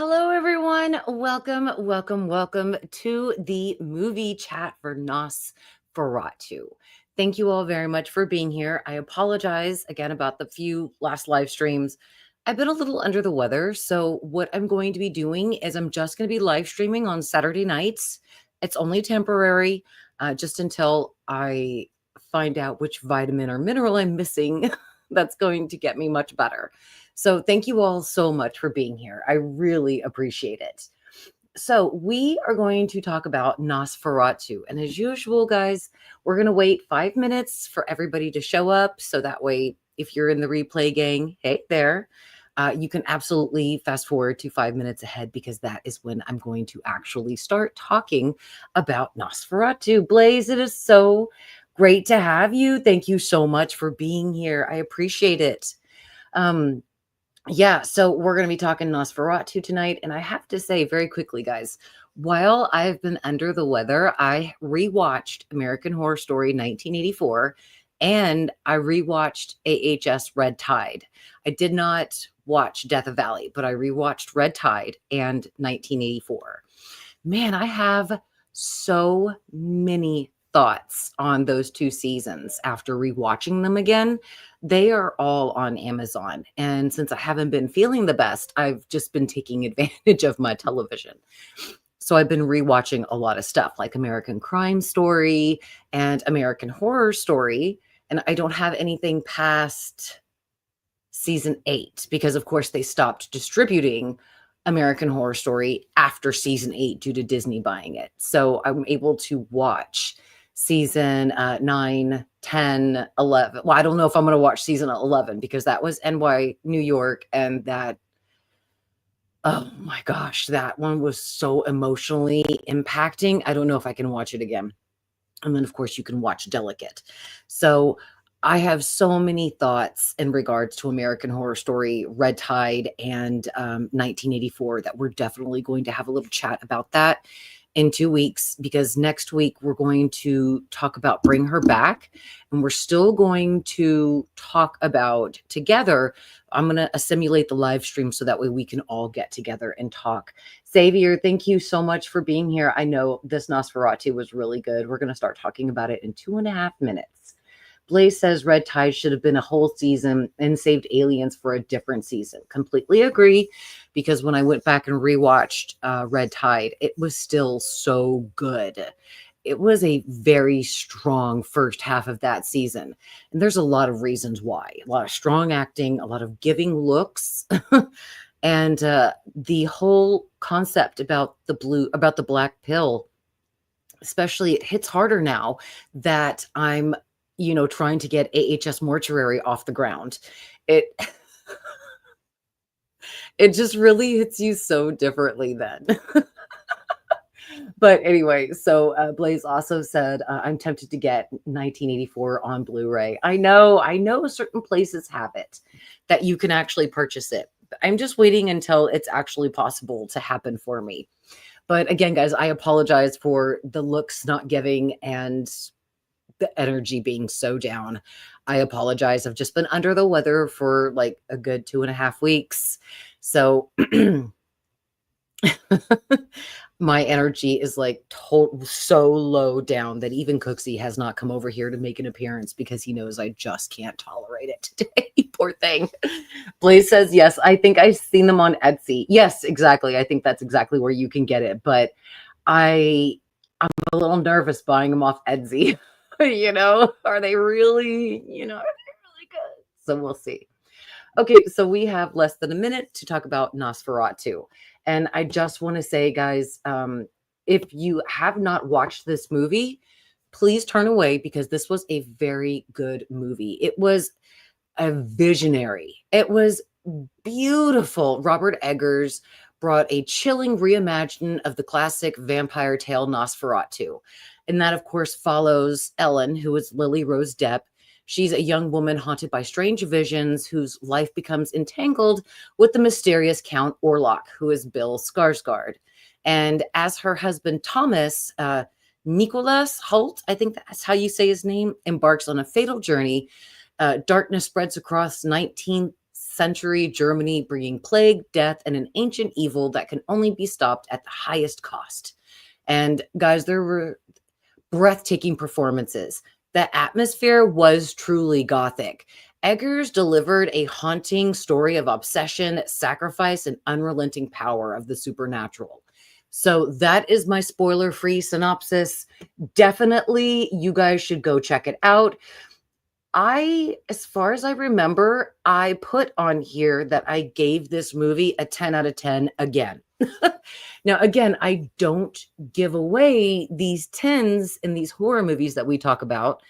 Hello, everyone. Welcome to the movie chat for Nosferatu. Thank you all very much for being here. I apologize again about the few last live streams. I've been a little under the weather, so what I'm going to be doing is I'm just going to be live streaming on Saturday nights. It's only temporary, just until I find out which vitamin or mineral I'm missing. That's going to get me much better. So thank you all so much for being here. I really appreciate it. So we are going to talk about Nosferatu. And as usual, guys, we're going to wait 5 minutes for everybody to show up. So that way, if you're in the replay gang, hey there, you can absolutely fast forward to 5 minutes ahead because that is when I'm going to actually start talking about Nosferatu. Blaze, it is so great to have you. Thank you so much for being here. I appreciate it. Um, yeah, so we're going to be talking Nosferatu tonight. And I have to say very quickly, guys, while I've been under the weather, I rewatched American Horror Story 1984 and I rewatched AHS Red Tide. I did not watch Death of Valley, but I rewatched Red Tide and 1984. Man, I have so many thoughts on those two seasons after rewatching them again. They are all on Amazon. And since I haven't been feeling the best, I've just been taking advantage of my television. So I've been rewatching a lot of stuff like American Crime Story and American Horror Story. And I don't have anything past season 8 because, of course, they stopped distributing American Horror Story after season 8 due to Disney buying it. So I'm able to watch season 9, 10, 11. Well, I don't know if I'm going to watch season 11 because that was NY New York. And that, oh my gosh, that one was so emotionally impacting. I don't know if I can watch it again. And then, of course, you can watch Delicate. So I have so many thoughts in regards to American Horror Story, Red Tide, and 1984 that we're definitely going to have a little chat about that in 2 weeks, because next week we're going to talk about Bring Her Back, and we're still going to talk about together. I'm going to simulate the live stream so that way we can all get together and talk. Xavier, thank you so much for being here. I know this Nosferatu was really good. We're going to start talking about it in 2.5 minutes. Blaze says Red Tide should have been a whole season and saved Aliens for a different season. Completely agree, because when I went back and rewatched Red Tide, it was still so good. It was a very strong first half of that season. And there's a lot of reasons why. A lot of strong acting, a lot of giving looks. And the whole concept about the black pill, especially, it hits harder now that I'm trying to get AHS Mortuary off the ground. It it just really hits you so differently then. But anyway, so Blaze also said, I'm tempted to get 1984 on Blu-ray. I know certain places have it that you can actually purchase it. I'm just waiting until it's actually possible to happen for me. But again, guys, I apologize for the looks not giving and the energy being so down. I apologize. I've just been under the weather for like a good 2.5 weeks. So my energy is like so low down that even Cooksey has not come over here to make an appearance because he knows I just can't tolerate it today. Poor thing. Blaze says, yes, I think I've seen them on Etsy. Yes, exactly. I think that's exactly where you can get it. But I'm a little nervous buying them off Etsy. Are they really good? So we'll see. Okay, so we have less than a minute to talk about Nosferatu. And I just want to say, guys, if you have not watched this movie, please turn away because this was a very good movie. It was a visionary. It was beautiful. Robert Eggers brought a chilling reimagining of the classic vampire tale Nosferatu. And that, of course, follows Ellen, who is Lily Rose Depp. She's a young woman haunted by strange visions whose life becomes entangled with the mysterious Count Orlok, who is Bill Skarsgård. And as her husband, Thomas, Nicholas Holt, I think that's how you say his name, embarks on a fatal journey, darkness spreads across 19th century Germany, bringing plague, death, and an ancient evil that can only be stopped at the highest cost. And guys, there were breathtaking performances. The atmosphere was truly gothic. Eggers delivered a haunting story of obsession, sacrifice, and unrelenting power of the supernatural. So that is my spoiler-free synopsis. Definitely, you guys should go check it out. As far as I remember, I put on here that I gave this movie a 10 out of 10 again. Now, again, I don't give away these 10s in these horror movies that we talk about.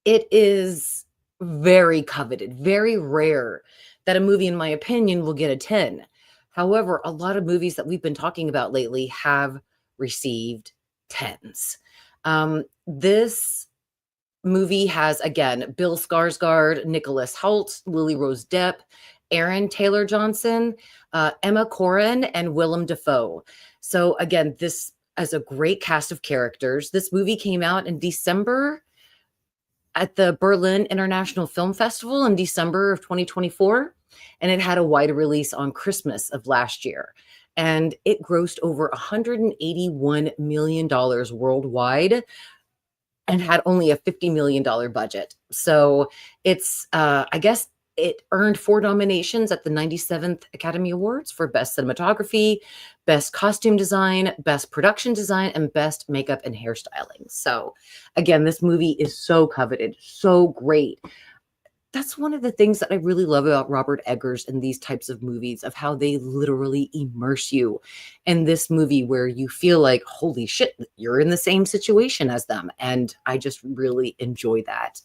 It is very coveted, very rare that a movie, in my opinion, will get a 10. However, a lot of movies that we've been talking about lately have received 10s. This movie has, again, Bill Skarsgård, Nicholas Hoult, Lily Rose Depp, Aaron Taylor Johnson, Emma Corrin, and Willem Dafoe. So again, this is a great cast of characters. This movie came out in December at the Berlin International Film Festival in December of 2024, and it had a wide release on Christmas of last year. And it grossed over $181 million worldwide and had only a $50 million budget. So it's, I guess it earned 4 nominations at the 97th Academy Awards for Best Cinematography, Best Costume Design, Best Production Design, and Best Makeup and Hairstyling. So again, this movie is so coveted, so great. That's one of the things that I really love about Robert Eggers and these types of movies, of how they literally immerse you in this movie where you feel like, holy shit, you're in the same situation as them. And I just really enjoy that.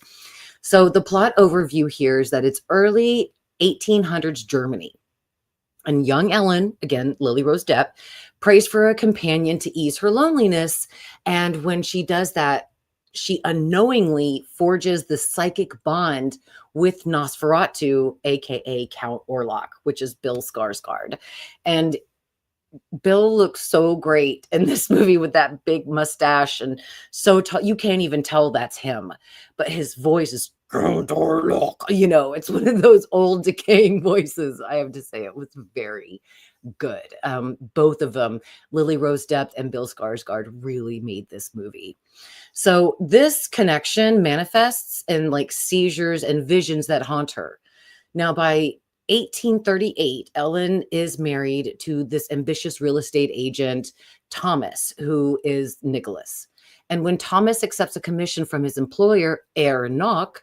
So the plot overview here is that it's early 1800s Germany. And young Ellen, again, Lily Rose Depp, prays for a companion to ease her loneliness. And when she does that, she unknowingly forges the psychic bond with Nosferatu, aka Count Orlok, which is Bill Skarsgård. And Bill looks so great in this movie with that big mustache, and so you can't even tell that's him. But his voice is Count Orlok. You know, it's one of those old decaying voices. I have to say, it was very good. Both of them, Lily Rose Depp and Bill Skarsgård, really made this movie. So this connection manifests in like seizures and visions that haunt her. Now, by 1838, Ellen is married to this ambitious real estate agent, Thomas, who is Nicholas. And when Thomas accepts a commission from his employer, Herr Nock,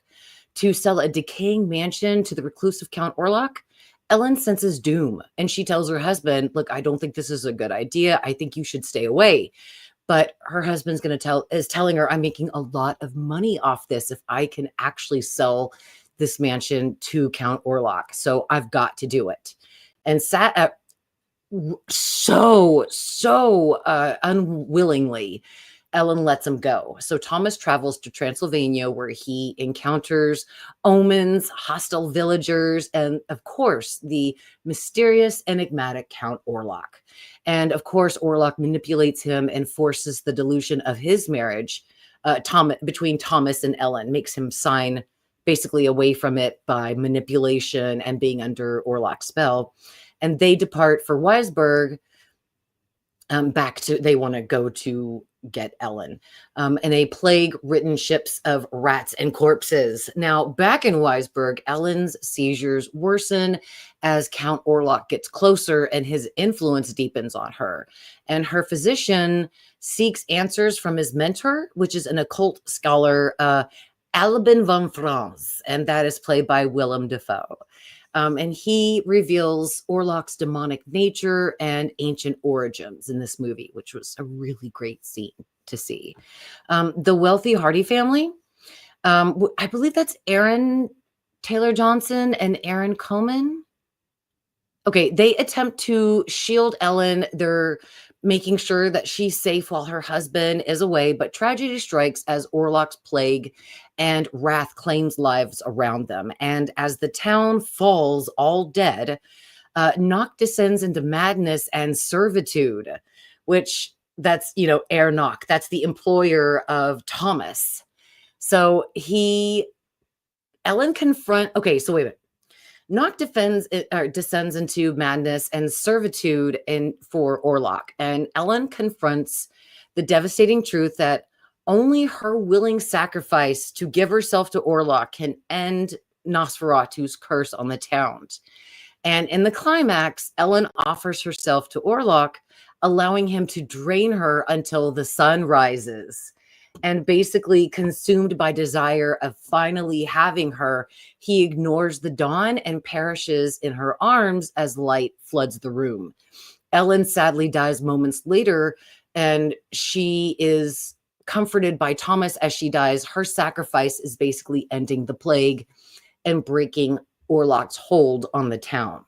to sell a decaying mansion to the reclusive Count Orlok, Ellen senses doom, and she tells her husband, look, I don't think this is a good idea. I think you should stay away. But her husband's telling her, I'm making a lot of money off this if I can actually sell this mansion to Count Orlok. So I've got to do it. And unwillingly, Ellen lets him go. So Thomas travels to Transylvania, where he encounters omens, hostile villagers, and of course, the mysterious, enigmatic Count Orlok. And of course, Orlok manipulates him and forces the dissolution of his marriage between Thomas and Ellen, makes him sign basically away from it by manipulation and being under Orlok's spell. And they depart for Weisberg. They want to go to get Ellen in a plague-ridden ships of rats and corpses. Now, back in Weisberg, Ellen's seizures worsen as Count Orlok gets closer and his influence deepens on her. And her physician seeks answers from his mentor, which is an occult scholar, Albin von Franz, and that is played by Willem Dafoe. And he reveals Orlok's demonic nature and ancient origins in this movie, which was a really great scene to see. The wealthy Hardy family, I believe that's Aaron Taylor Johnson and Aaron Coleman. Okay, they attempt to shield Ellen. They're making sure that she's safe while her husband is away, but tragedy strikes as Orlok's plague and wrath claims lives around them. And as the town falls all dead, Nock descends into madness and servitude, which that's, Herr Nock, that's the employer of Thomas. So okay, so wait a minute. Nock descends into madness and servitude for Orlok, and Ellen confronts the devastating truth that only her willing sacrifice to give herself to Orlok can end Nosferatu's curse on the town. And in the climax, Ellen offers herself to Orlok, allowing him to drain her until the sun rises. And basically, consumed by desire of finally having her, he ignores the dawn and perishes in her arms as light floods the room. Ellen sadly dies moments later, and she is comforted by Thomas as she dies. Her sacrifice is basically ending the plague and breaking Orlok's hold on the town.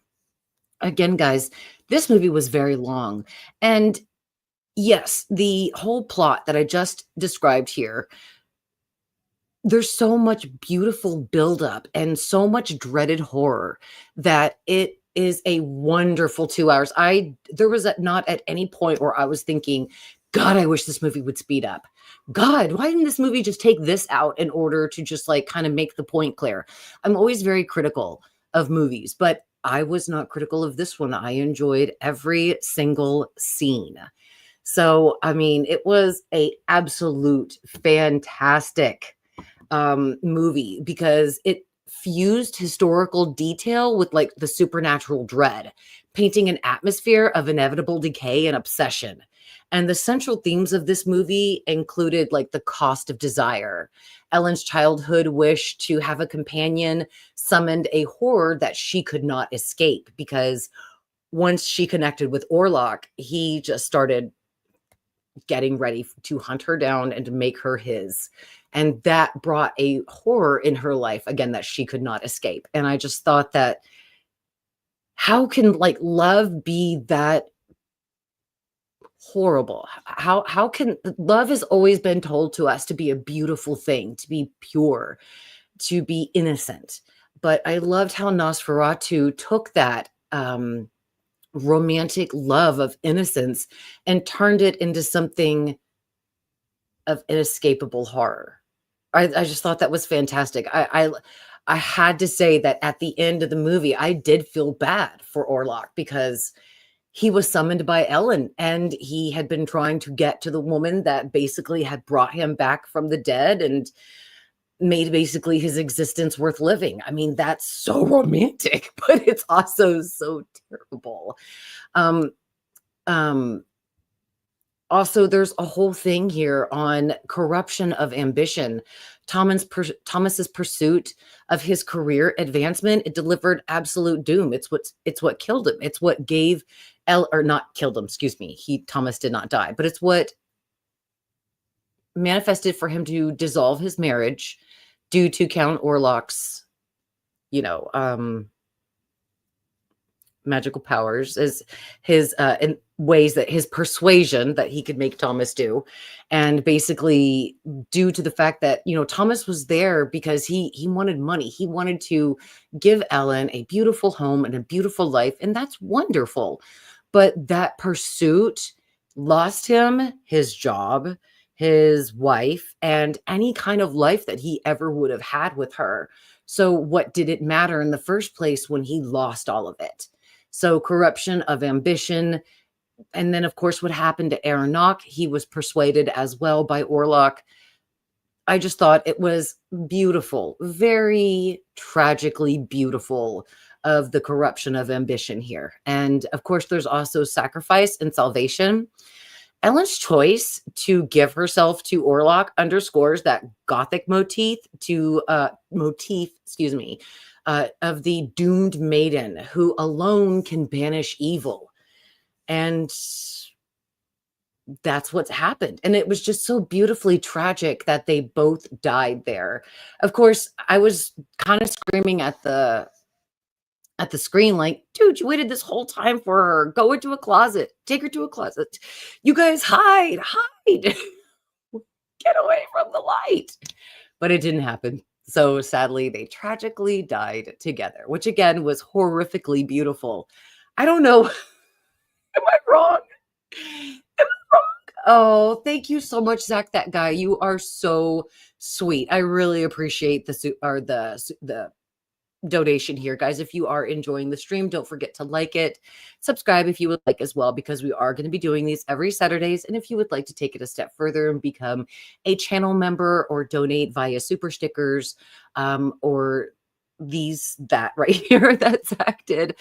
Again, guys, this movie was very long. And yes, the whole plot that I just described here, there's so much beautiful buildup and so much dreaded horror that it is a wonderful 2 hours. There was not at any point where I was thinking, God, I wish this movie would speed up. God, why didn't this movie just take this out in order to just like kind of make the point clear? I'm always very critical of movies, but I was not critical of this one. I enjoyed every single scene. So, I mean, it was a absolute fantastic movie because it fused historical detail with like the supernatural dread, painting an atmosphere of inevitable decay and obsession. And the central themes of this movie included like the cost of desire. Ellen's childhood wish to have a companion summoned a horror that she could not escape because once she connected with Orlok, he just started getting ready to hunt her down and to make her his. And that brought a horror in her life, again, that she could not escape. And I just thought that how can like love be that horrible? How can love has always been told to us to be a beautiful thing, to be pure, to be innocent. But I loved how Nosferatu took that romantic love of innocence and turned it into something of inescapable horror. I just thought that was fantastic. I had to say that at the end of the movie, I did feel bad for Orlok because he was summoned by Ellen and he had been trying to get to the woman that basically had brought him back from the dead and made basically his existence worth living. I mean, that's so romantic, but it's also so terrible. Um, Also, there's a whole thing here on corruption of ambition. Thomas's pursuit of his career advancement, it delivered absolute doom. It's what killed him. It's what gave or not killed him, excuse me. Thomas did not die, but it's what manifested for him to dissolve his marriage due to Count Orlok's, you know, magical powers, as his in ways that his persuasion that he could make Thomas do. And basically due to the fact that, Thomas was there because he wanted money. He wanted to give Ellen a beautiful home and a beautiful life, and that's wonderful. But that pursuit lost him his job, his wife, and any kind of life that he ever would have had with her. So what did it matter in the first place when he lost all of it? So corruption of ambition. And then, of course, what happened to Aronach, he was persuaded as well by Orlok. I just thought it was beautiful, very tragically beautiful of the corruption of ambition here. And of course, there's also sacrifice and salvation. Ellen's choice to give herself to Orlok underscores that Gothic motif, of the doomed maiden who alone can banish evil. And that's what's happened. And it was just so beautifully tragic that they both died there. Of course, I was kind of screaming at the screen like, dude, you waited this whole time for her. Go into a closet. Take her to a closet. You guys hide. Get away from the light. But it didn't happen. So sadly, they tragically died together, which again was horrifically beautiful. I don't know. Am I wrong? Am I wrong? Oh, thank you so much, Zach. That guy, you are so sweet. I really appreciate the donation here, guys. If you are enjoying the stream, don't forget to like it, subscribe if you would like as well, because we are going to be doing these every Saturdays. And if you would like to take it a step further and become a channel member or donate via super stickers, or that right here that Zach did,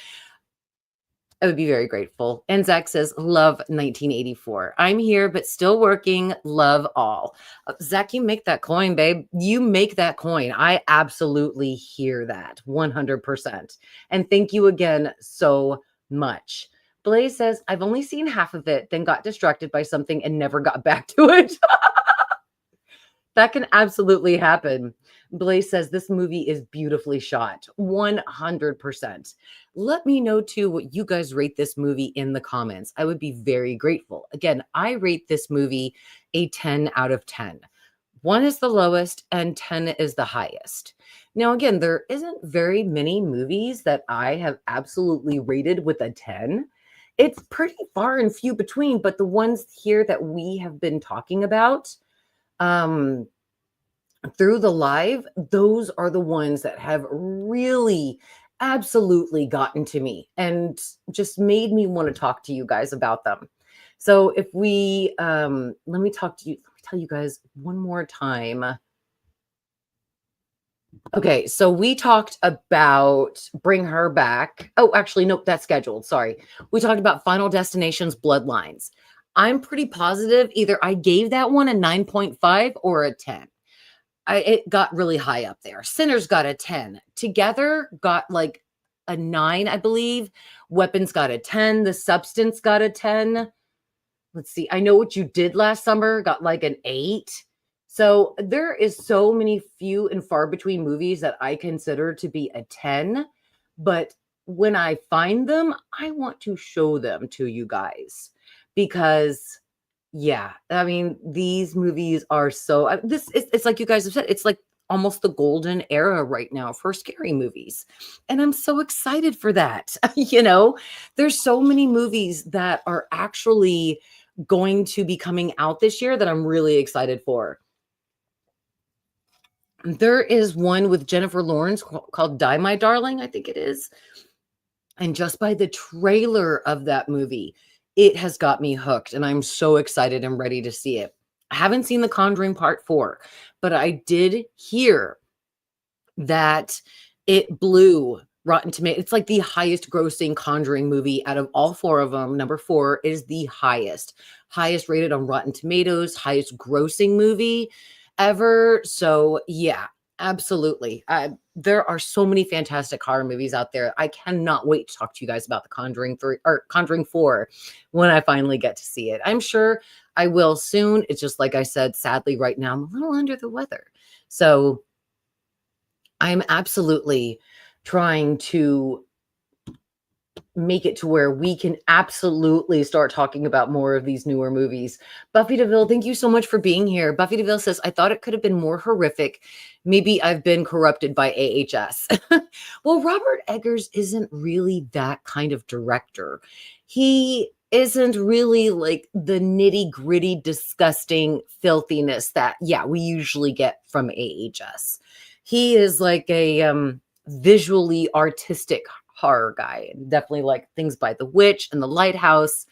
I would be very grateful. And Zach says, love 1984. I'm here, but still working. Love all. Zach, you make that coin, babe. You make that coin. I absolutely hear that 100%. And thank you again so much. Blaze says, I've only seen half of it, then got distracted by something and never got back to it. That can absolutely happen. Blaze says this movie is beautifully shot. 100%. Let me know too what you guys rate this movie in the comments. I would be very grateful. Again, I rate this movie a 10 out of 10. 1 is the lowest and 10 is the highest. Now, again, there isn't very many movies that I have absolutely rated with a 10. It's pretty far and few between, but the ones here that we have been talking about, through the live, those are the ones that have really absolutely gotten to me and just made me want to talk to you guys about them. So if we let me tell you guys one more time. Okay, so we talked about Bring Her Back. Oh, actually, nope, that's scheduled. Sorry. We talked about Final Destination's Bloodlines. I'm pretty positive either I gave that one a 9.5 or a 10. It got really high up there. Sinners got a 10. Together got like a 9, I believe. Weapons got a 10. The Substance got a 10. Let's see. I Know What You Did Last Summer got like an 8. So there is so many few and far between movies that I consider to be a 10. But when I find them, I want to show them to you guys because yeah, I mean, these movies are so it's like you guys have said, it's like almost the golden era right now for scary movies. And I'm so excited for that. There's so many movies that are actually going to be coming out this year that I'm really excited for. There is one with Jennifer Lawrence called Die My Darling, I think it is. And just by the trailer of that movie, it has got me hooked, and I'm so excited and ready to see it. I haven't seen The Conjuring Part 4, but I did hear that it blew Rotten Tomatoes. It's like the highest grossing Conjuring movie out of all 4 of them. Number 4 is the highest rated on Rotten Tomatoes, highest grossing movie ever. So yeah, absolutely. There are so many fantastic horror movies out there. I cannot wait to talk to you guys about The Conjuring 3 or Conjuring 4 when I finally get to see it. I'm sure I will soon. It's just like I said, sadly, right now, I'm a little under the weather. So I'm absolutely trying to make it to where we can absolutely start talking about more of these newer movies. Buffy DeVille, thank you so much for being here. Buffy DeVille says, I thought it could have been more horrific. Maybe I've been corrupted by AHS. Well, Robert Eggers isn't really that kind of director. He isn't really like the nitty gritty, disgusting filthiness that, we usually get from AHS. He is like a visually artistic horror guy, and definitely like things by The Witch and The Lighthouse.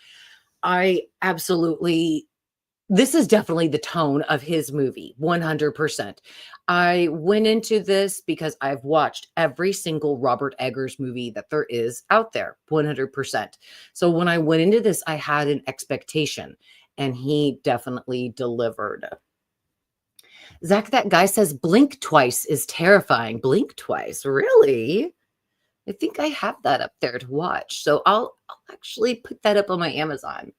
This is definitely the tone of his movie, 100%. I went into this because I've watched every single Robert Eggers movie that there is out there, 100%. So when I went into this, I had an expectation, and he definitely delivered. Zach, that guy says Blink Twice is terrifying. Blink Twice, really? I think I have that up there to watch. So I'll actually put that up on my Amazon.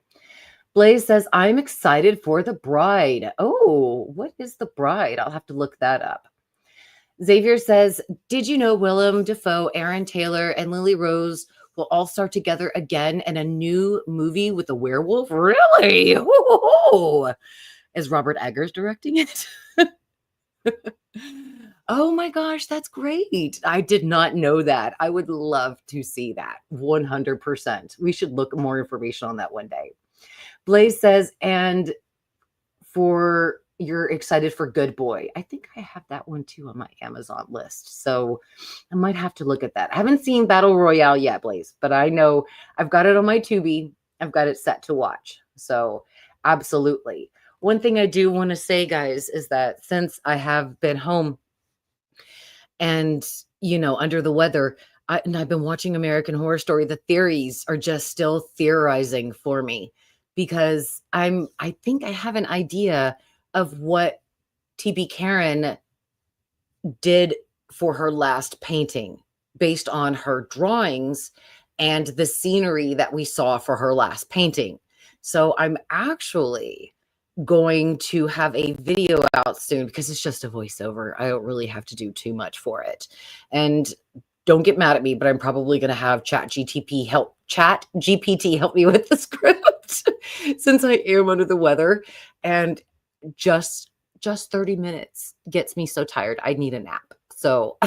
Blaze says, I'm excited for The Bride. Oh, what is The Bride? I'll have to look that up. Xavier says, did you know Willem Dafoe, Aaron Taylor, and Lily Rose will all start together again in a new movie with a werewolf? Really? Woo-hoo-hoo. Is Robert Eggers directing it? Oh my gosh, that's great. I did not know that. I would love to see that 100%. We should look more information on that one day. Blaze says, and for you're excited for Good Boy. I think I have that one too on my Amazon list. So I might have to look at that. I haven't seen Battle Royale yet, Blaze, but I know I've got it on my Tubi. I've got it set to watch. So absolutely. One thing I do want to say, guys, is that since I have been home and, under the weather, and I've been watching American Horror Story, the theories are just still theorizing for me because I think I have an idea of what TB Karen did for her last painting based on her drawings and the scenery that we saw for her last painting. So I'm actually going to have a video out soon because it's just a voiceover. I don't really have to do too much for it. And don't get mad at me, but I'm probably going to have ChatGPT help me with the script since I am under the weather. And just 30 minutes gets me so tired. I need a nap. So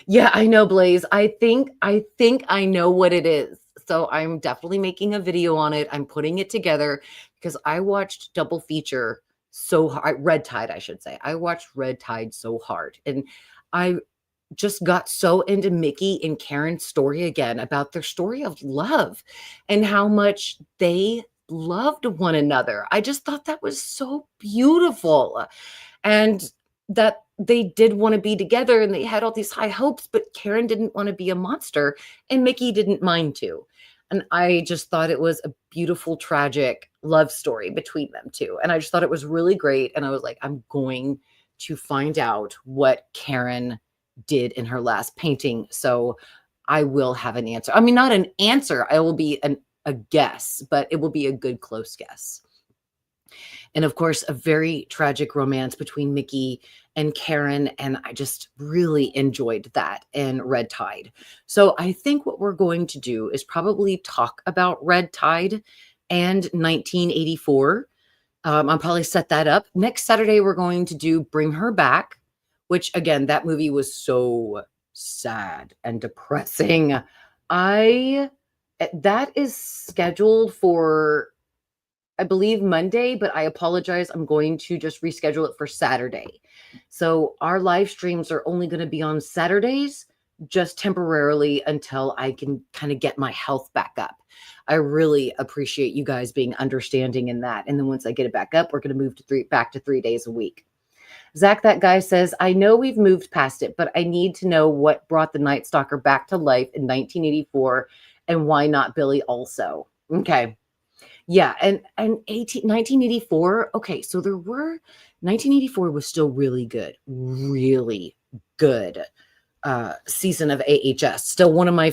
yeah, I know, Blaze. I think I know what it is. So I'm definitely making a video on it. I'm putting it together because I watched double feature so hard. Red Tide, I should say. I watched Red Tide so hard. And I just got so into Mickey and Karen's story again about their story of love and how much they loved one another. I just thought that was so beautiful. And that they did want to be together and they had all these high hopes, but Karen didn't want to be a monster and Mickey didn't mind to. And I just thought it was a beautiful, tragic love story between them two. And I just thought it was really great. And I was like, I'm going to find out what Karen did in her last painting. So I will have an answer. I mean, not an answer. I will be a guess, but it will be a good close guess. And of course, a very tragic romance between Mickey and Karen. And I just really enjoyed that in Red Tide. So I think what we're going to do is probably talk about Red Tide and 1984. I'll probably set that up. Next Saturday, we're going to do Bring Her Back, which again, that movie was so sad and depressing. That is scheduled for, I believe, Monday, but I apologize. I'm going to just reschedule it for Saturday. So our live streams are only going to be on Saturdays, just temporarily until I can kind of get my health back up. I really appreciate you guys being understanding in that. And then once I get it back up, we're going to move to back to 3 days a week. Zach, that guy says, I know we've moved past it, but I need to know what brought the Night Stalker back to life in 1984 and why not Billy also. Okay. Yeah, and 1984, okay, so 1984 was still really good season of AHS. Still one of my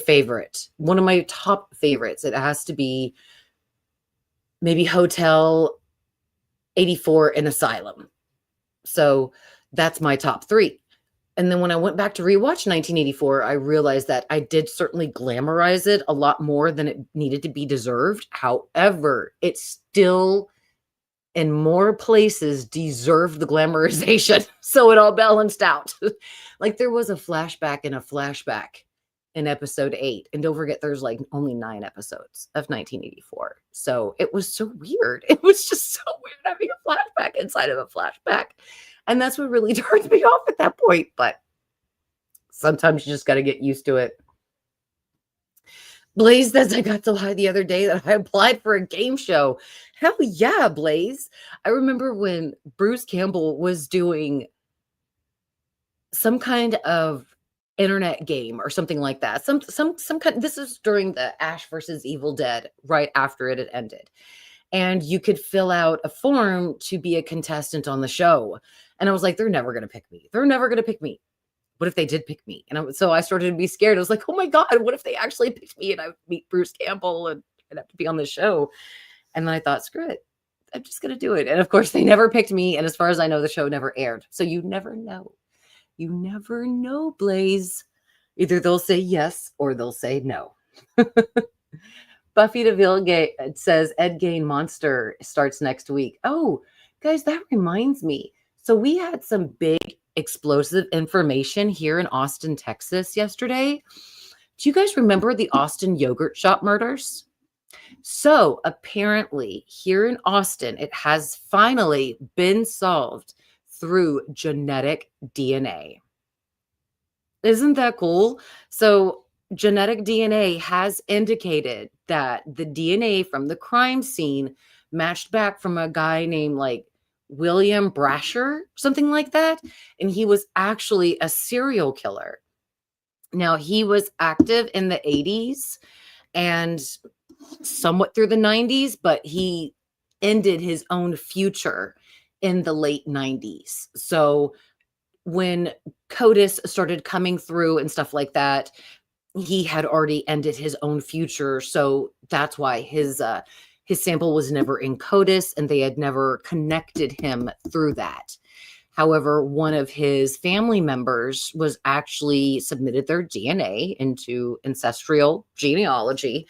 top favorites. It has to be maybe Hotel 84 and Asylum. So that's my top 3. And then when I went back to rewatch 1984, I realized that I did certainly glamorize it a lot more than it needed to be deserved. However, it still, in more places, deserved the glamorization. So it all balanced out. Like there was a flashback in episode 8. And don't forget, there's like only 9 episodes of 1984. So it was so weird. It was just so weird having a flashback inside of a flashback. And that's what really turned me off at that point. But sometimes you just got to get used to it. Blaze says, I got so high the other day that I applied for a game show. Hell yeah, Blaze. I remember when Bruce Campbell was doing some kind of internet game or something like that. Some kind. This is during the Ash versus Evil Dead, right after it had ended. And you could fill out a form to be a contestant on the show. And I was like, they're never going to pick me. They're never going to pick me. What if they did pick me? And so I started to be scared. I was like, oh my God, what if they actually picked me and I would meet Bruce Campbell and I'd have to be on the show? And then I thought, screw it. I'm just going to do it. And of course, they never picked me. And as far as I know, the show never aired. So you never know. You never know, Blaze. Either they'll say yes or they'll say no. Buffy DeVille says Ed Gein Monster starts next week. Oh, guys, that reminds me. So we had some big explosive information here in Austin, Texas yesterday. Do you guys remember the Austin yogurt shop murders? So apparently, here in Austin, it has finally been solved through genetic DNA. Isn't that cool? So, genetic DNA has indicated that the DNA from the crime scene matched back from a guy named like William Brasher, something like that. And he was actually a serial killer. Now, he was active in the 80s and somewhat through the 90s, but he ended his own future in the late 90s. So, when CODIS started coming through and stuff like that, he had already ended his own future. So that's why his sample was never in CODIS and they had never connected him through that. However, one of his family members was actually submitted their DNA into ancestral genealogy,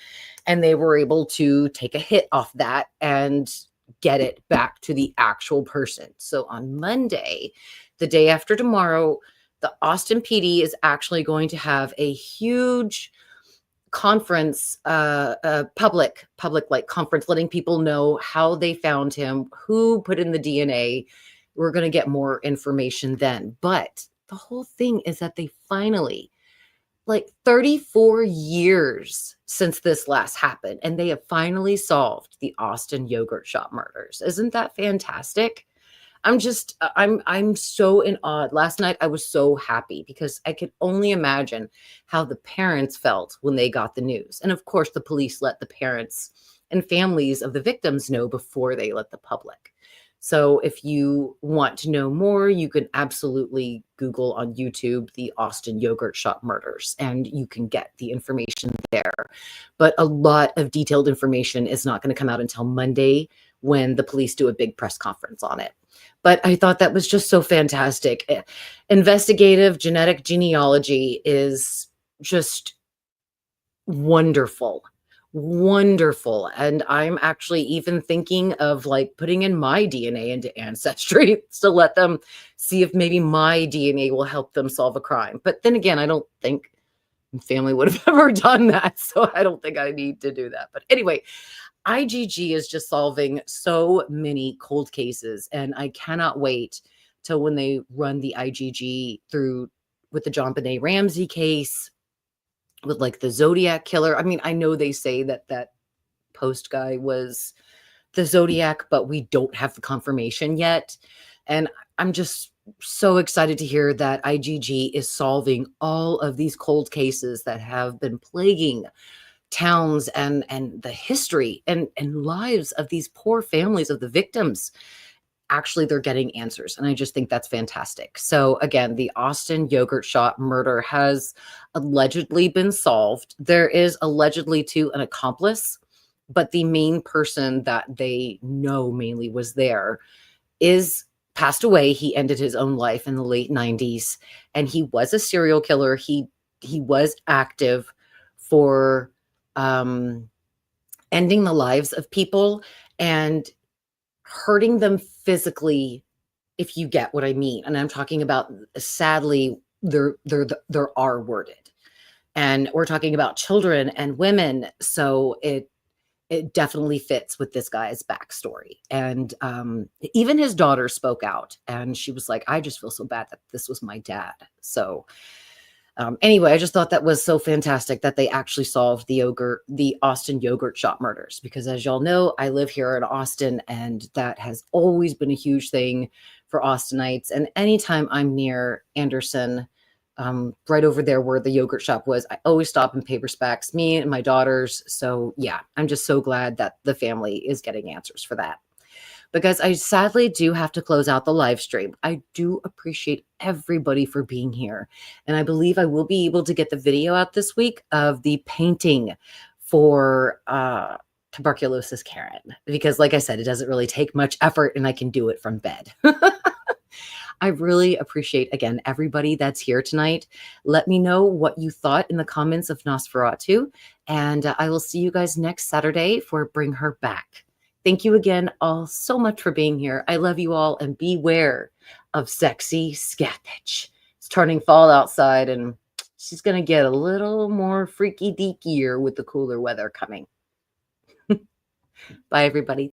and they were able to take a hit off that and get it back to the actual person. So on Monday, the day after tomorrow, the Austin PD is actually going to have a huge conference, public like conference, letting people know how they found him, who put in the DNA. We're going to get more information then. But the whole thing is that they finally, like 34 years since this last happened, and they have finally solved the Austin yogurt shop murders. Isn't that fantastic? I'm so in awe. Last night I was so happy because I could only imagine how the parents felt when they got the news. And of course, the police let the parents and families of the victims know before they let the public. So if you want to know more, you can absolutely Google on YouTube the Austin yogurt shop murders and you can get the information there. But a lot of detailed information is not going to come out until Monday when the police do a big press conference on it. But I thought that was just so fantastic. Investigative genetic genealogy is just wonderful, wonderful. And I'm actually even thinking of like putting in my DNA into Ancestry to let them see if maybe my DNA will help them solve a crime. But then again, I don't think family would have ever done that. So I don't think I need to do that. But anyway, IGG is just solving so many cold cases, and I cannot wait till when they run the IGG through with the John Benet Ramsey case, with like the Zodiac killer. I mean, I know they say that that post guy was the Zodiac, but we don't have the confirmation yet. And I'm just so excited to hear that IGG is solving all of these cold cases that have been plaguing towns and the history and lives of these poor families of the victims. Actually, they're getting answers, and I just think that's fantastic. So again, the Austin yogurt shop murder has allegedly been solved. There is allegedly to an accomplice, but the main person that they know mainly was there is passed away. He ended his own life in the late 90s, and he was a serial killer. He was active for ending the lives of people and hurting them physically, if you get what I mean. And I'm talking about, sadly, they're R worded, and we're talking about children and women. So it definitely fits with this guy's backstory. And even his daughter spoke out, and she was like, "I just feel so bad that this was my dad." So anyway, I just thought that was so fantastic that they actually solved the Austin yogurt shop murders, because as y'all know, I live here in Austin, and that has always been a huge thing for Austinites. And anytime I'm near Anderson, right over there where the yogurt shop was, I always stop and pay respects, me and my daughters. So yeah, I'm just so glad that the family is getting answers for that. Because I sadly do have to close out the live stream. I do appreciate everybody for being here. And I believe I will be able to get the video out this week of the painting for tuberculosis Karen. Because like I said, it doesn't really take much effort and I can do it from bed. I really appreciate, again, everybody that's here tonight. Let me know what you thought in the comments of Nosferatu. And I will see you guys next Saturday for Bring Her Back. Thank you again all so much for being here. I love you all, and beware of sexy scat bitch. It's turning fall outside, and she's going to get a little more freaky deakier with the cooler weather coming. Bye, everybody.